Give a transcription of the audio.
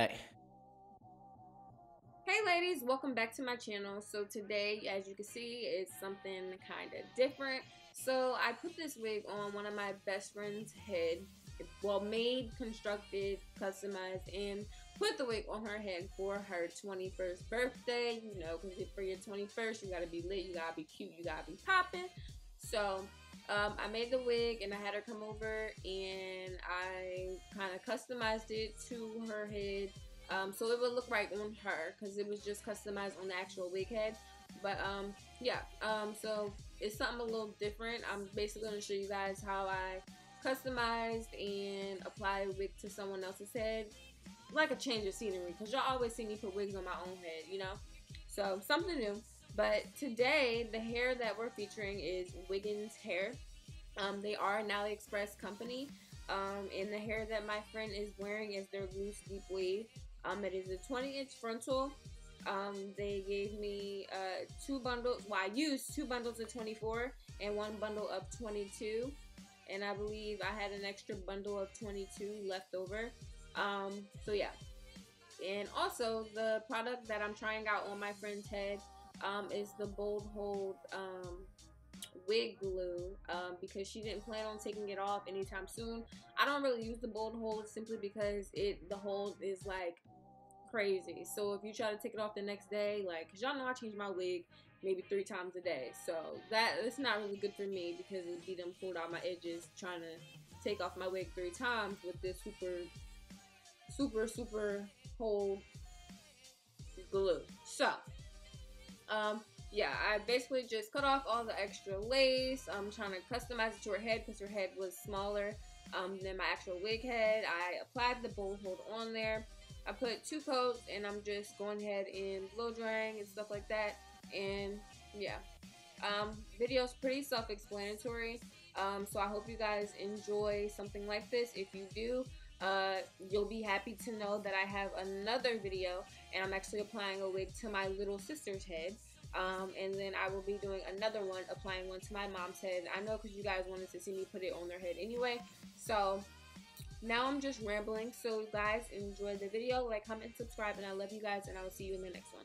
back. Hey ladies, welcome back to my channel. So today, as you can see, it's something kind of different. So I put this wig on one of my best friend's head. Well, made, constructed, customized, and put the wig on her head for her 21st birthday. You know, because for your 21st, you gotta be lit, you gotta be cute, you gotta be popping. So I made the wig and I had her come over and I kind of customized it to her head. So it would look right on her because it was just customized on the actual wig head. But yeah, so it's something a little different. I'm basically going to show you guys how I customized and applied a wig to someone else's head, like a change of scenery, because y'all always see me put wigs on my own head, you know. So something new. But today the hair that we're featuring is Wiggins hair. They are an AliExpress company, and the hair that my friend is wearing is their loose deep wave. It is a 20-inch frontal. They gave me 2 bundles. Well, I used 2 bundles of 24 and 1 bundle of 22, and I believe I had an extra bundle of 22 left over. So yeah. And also the product that I'm trying out on my friend's head is the Bold Hold wig glue, because she didn't plan on taking it off anytime soon. I don't really use the Bold Hold simply because the hold is like crazy. So if you try to take it off the next day, like, cause y'all know I change my wig maybe 3 times a day, so it's not really good for me because it'd be them pulled out my edges trying to take off my wig 3 times with this super hold glue. So yeah, I basically just cut off all the extra lace. I'm trying to customize it to her head because her head was smaller than my actual wig head. I applied the Bold Hold on there. I put 2 coats and I'm just going ahead and blow drying and stuff like that. And yeah, video's pretty self-explanatory. So I hope you guys enjoy something like this. If you do, you'll be happy to know that I have another video and I'm actually applying a wig to my little sister's head. And then I will be doing another one, applying one to my mom's head. I know because you guys wanted to see me put it on their head anyway. So now I'm just rambling. So guys, enjoy the video, like, comment, subscribe, and I love you guys, and I will see you in the next one.